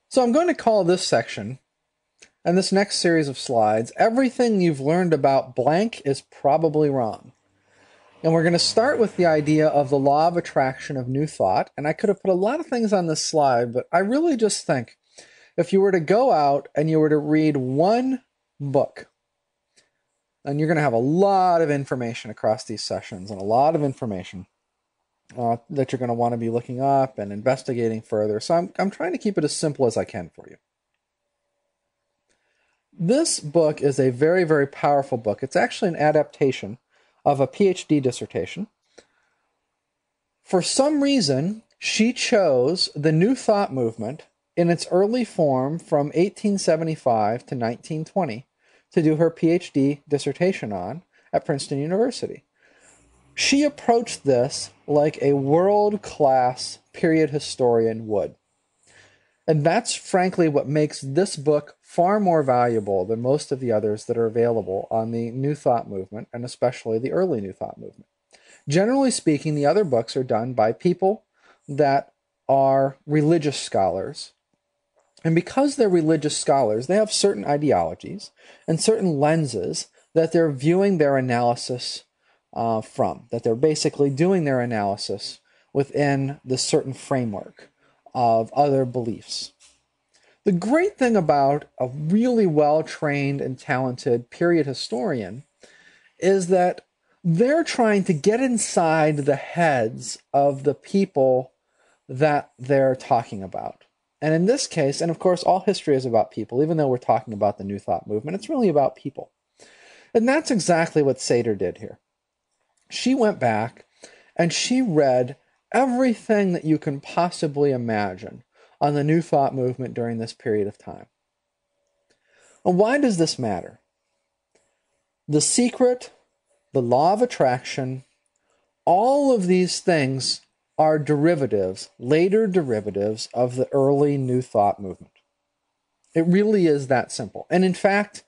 So I'm going to call this section and this next series of slides, everything you've learned about blank is probably wrong. And we're going to start with the idea of the law of attraction of new thought. And I could have put a lot of things on this slide, but I really just think if you were to go out and you were to read one book, and you're going to have a lot of information across these sessions and a lot of information that you're going to want to be looking up and investigating further. So I'm trying to keep it as simple as I can for you. This book is a very, very powerful book. It's actually an adaptation of a PhD dissertation. For some reason, she chose the New Thought movement in its early form from 1875 to 1920 to do her PhD dissertation on at Princeton University. She approached this like a world-class period historian would. And that's frankly what makes this book far more valuable than most of the others that are available on the New Thought movement, and especially the early New Thought movement. Generally speaking, the other books are done by people that are religious scholars. And because they're religious scholars, they have certain ideologies and certain lenses that they're viewing their analysis from, that they're basically doing their analysis within this certain framework of other beliefs. The great thing about a really well-trained and talented period historian is that they're trying to get inside the heads of the people that they're talking about. And in this case, and of course all history is about people, even though we're talking about the New Thought movement, it's really about people. And that's exactly what Seder did here. She went back and she read everything that you can possibly imagine on the New Thought movement during this period of time. And why does this matter? The secret, the law of attraction, all of these things are derivatives, later derivatives of the early New Thought movement. It really is that simple. And in fact,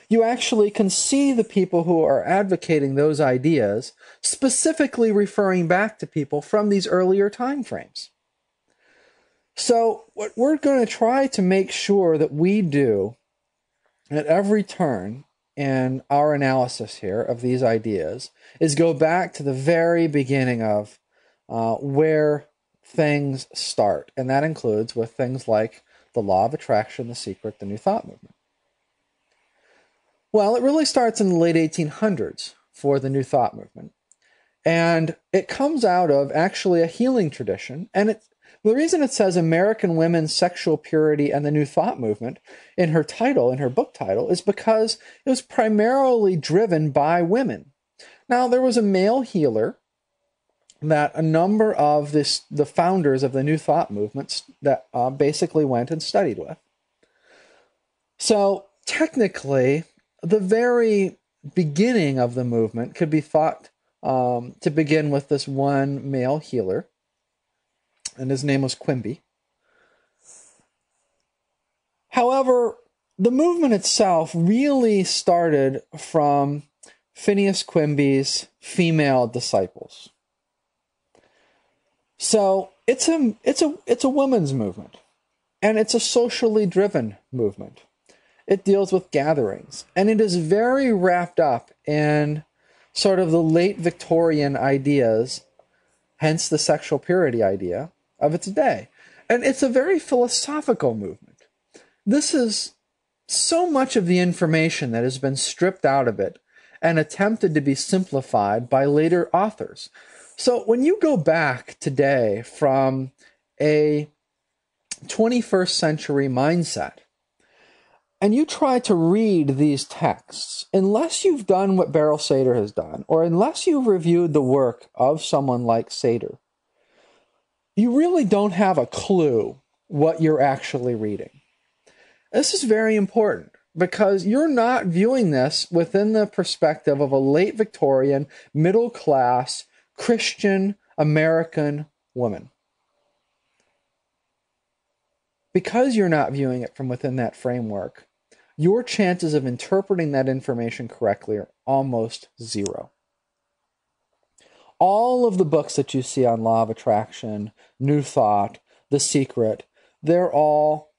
you actually can see the people who are advocating those ideas specifically referring back to people from these earlier time frames. So what we're going to try to make sure that we do at every turn in our analysis here of these ideas is go back to the very beginning of where things start. And that includes with things like the law of attraction, the secret, the New Thought movement. Well, it really starts in the late 1800s for the New Thought movement. And it comes out of actually a healing tradition. And the reason it says American Women's Sexual Purity and the New Thought Movement in her title, in her book title, is because it was primarily driven by women. Now, there was a male healer that a number of the founders of the New Thought movements that basically went and studied with. So technically, the very beginning of the movement could be thought to begin with this one male healer, and his name was Quimby. However, the movement itself really started from Phineas Quimby's female disciples. So it's a women's movement, and it's a socially driven movement. It deals with gatherings, and it is very wrapped up in sort of the late Victorian ideas, hence the sexual purity idea of its day. And it's a very philosophical movement. This is so much of the information that has been stripped out of it and attempted to be simplified by later authors. So when you go back today from a 21st century mindset, and you try to read these texts, unless you've done what Beryl Sater has done, or unless you've reviewed the work of someone like Sater, you really don't have a clue what you're actually reading. This is very important because you're not viewing this within the perspective of a late Victorian, middle-class, Christian, American woman. Because you're not viewing it from within that framework, your chances of interpreting that information correctly are almost zero. All of the books that you see on Law of Attraction, New Thought, The Secret, they're all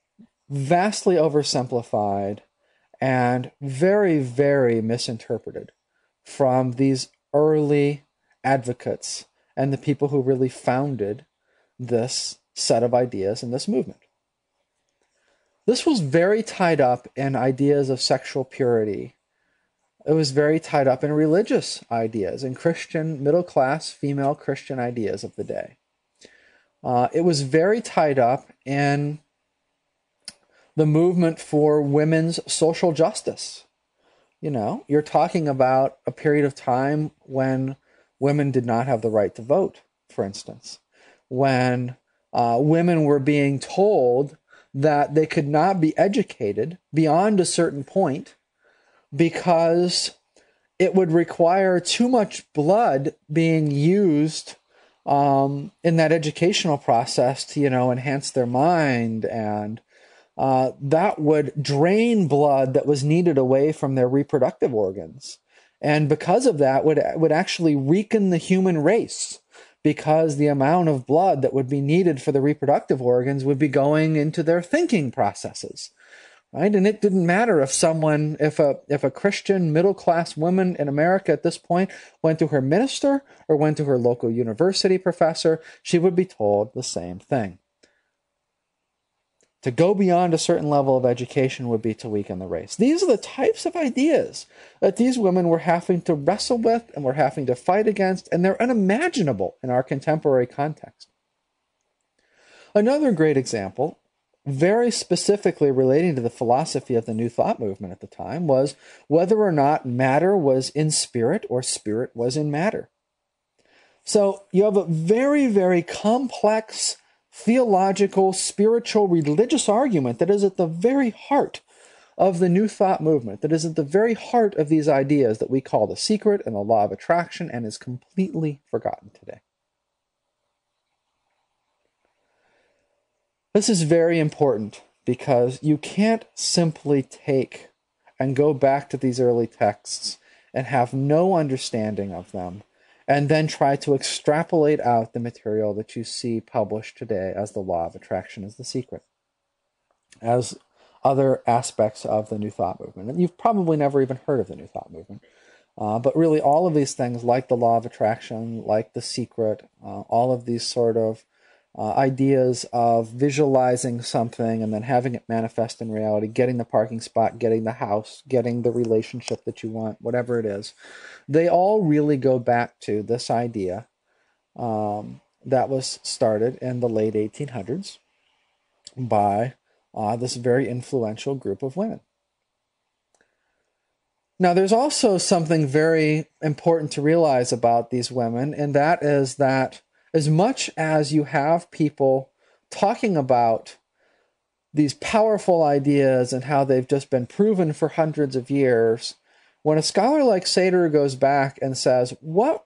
vastly oversimplified and very, very misinterpreted from these early advocates and the people who really founded this set of ideas and this movement. This was very tied up in ideas of sexual purity. It was very tied up in religious ideas and Christian, middle-class, female Christian ideas of the day. It was very tied up in the movement for women's social justice. You know, you're talking about a period of time when women did not have the right to vote, for instance, when women were being told that they could not be educated beyond a certain point because it would require too much blood being used in that educational process to, enhance their mind, and that would drain blood that was needed away from their reproductive organs. And because of that, would actually weaken the human race, because the amount of blood that would be needed for the reproductive organs would be going into their thinking processes. Right? And it didn't matter if a Christian middle-class woman in America at this point went to her minister or went to her local university professor, she would be told the same thing. To go beyond a certain level of education would be to weaken the race. These are the types of ideas that these women were having to wrestle with and were having to fight against, and they're unimaginable in our contemporary context. Another great example, very specifically relating to the philosophy of the New Thought movement at the time, was whether or not matter was in spirit or spirit was in matter. So you have a very, very complex theological, spiritual, religious argument that is at the very heart of the New Thought movement, that is at the very heart of these ideas that we call the secret and the law of attraction, and is completely forgotten today. This is very important because you can't simply take and go back to these early texts and have no understanding of them and then try to extrapolate out the material that you see published today as the law of attraction is the secret, as other aspects of the New Thought movement. And you've probably never even heard of the New Thought movement. But really all of these things, like the law of attraction, like the secret, all of these sort of ideas of visualizing something and then having it manifest in reality, getting the parking spot, getting the house, getting the relationship that you want, whatever it is, they all really go back to this idea that was started in the late 1800s by this very influential group of women. Now, there's also something very important to realize about these women, and that is that as much as you have people talking about these powerful ideas and how they've just been proven for hundreds of years, when a scholar like Seder goes back and says, what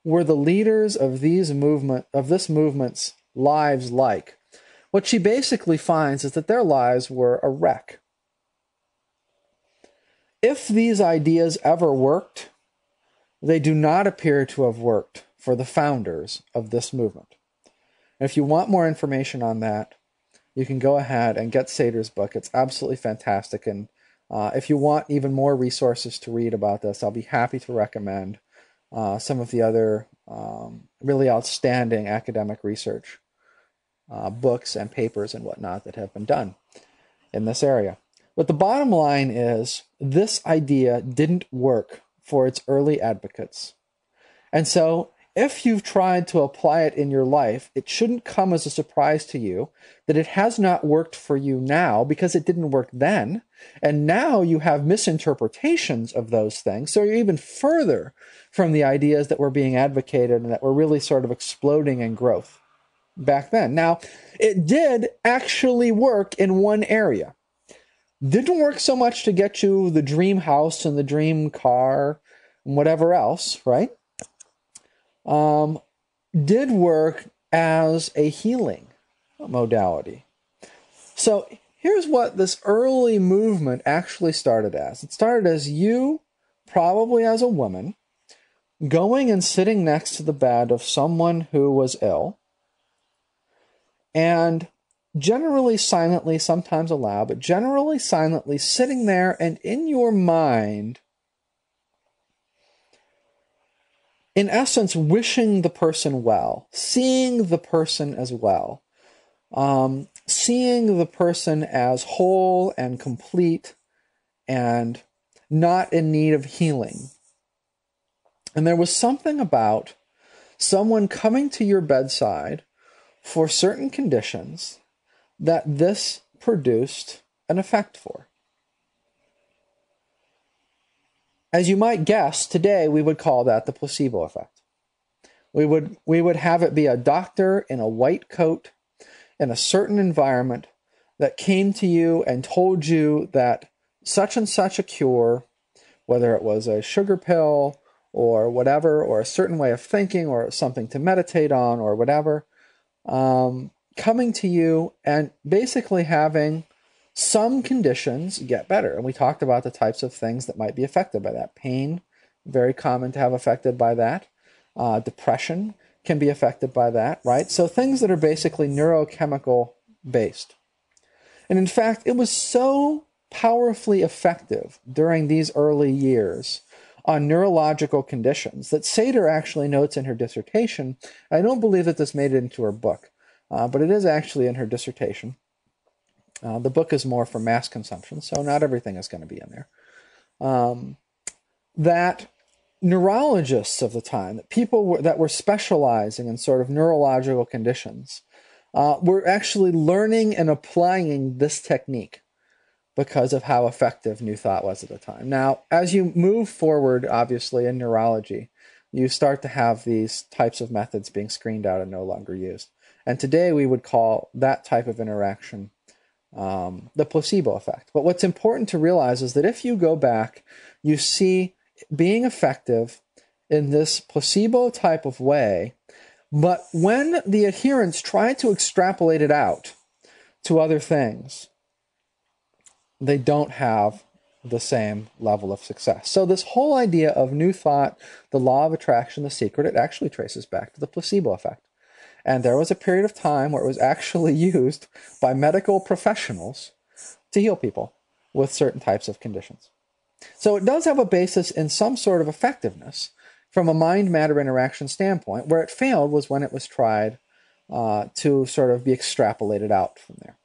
were the leaders of this movement's lives like? What she basically finds is that their lives were a wreck. If these ideas ever worked, they do not appear to have worked for the founders of this movement. And if you want more information on that, you can go ahead and get Seder's book. It's absolutely fantastic. And if you want even more resources to read about this, I'll be happy to recommend some of the other really outstanding academic research books and papers and whatnot that have been done in this area. But the bottom line is, this idea didn't work for its early advocates. And so, if you've tried to apply it in your life, it shouldn't come as a surprise to you that it has not worked for you now, because it didn't work then. And now you have misinterpretations of those things. So you're even further from the ideas that were being advocated and that were really sort of exploding in growth back then. Now, it did actually work in one area. Didn't work so much to get you the dream house and the dream car and whatever else, right? Did work as a healing modality. So here's what this early movement actually started as. It started as you, probably as a woman, going and sitting next to the bed of someone who was ill, and generally silently, sometimes aloud, but generally silently sitting there and in your mind, in essence, wishing the person well, seeing the person as well, seeing the person as whole and complete and not in need of healing. And there was something about someone coming to your bedside for certain conditions that this produced an effect for. As you might guess, today we would call that the placebo effect. We would have it be a doctor in a white coat in a certain environment that came to you and told you that such and such a cure, whether it was a sugar pill or whatever, or a certain way of thinking or something to meditate on or whatever, coming to you and basically having some conditions get better. And we talked about the types of things that might be affected by that. Pain, very common to have affected by that. Depression can be affected by that, right? So things that are basically neurochemical based. And in fact, it was so powerfully effective during these early years on neurological conditions that Sater actually notes in her dissertation. I don't believe that this made it into her book, but it is actually in her dissertation. The book is more for mass consumption, so not everything is going to be in there. That neurologists of the time, that people that were specializing in sort of neurological conditions, were actually learning and applying this technique because of how effective New Thought was at the time. Now, as you move forward, obviously, in neurology, you start to have these types of methods being screened out and no longer used. And today we would call that type of interaction the placebo effect. But what's important to realize is that if you go back, you see being effective in this placebo type of way, but when the adherents try to extrapolate it out to other things, they don't have the same level of success. So this whole idea of New Thought, the law of attraction, the secret, it actually traces back to the placebo effect. And there was a period of time where it was actually used by medical professionals to heal people with certain types of conditions. So it does have a basis in some sort of effectiveness from a mind-matter interaction standpoint. Where it failed was when it was tried to sort of be extrapolated out from there.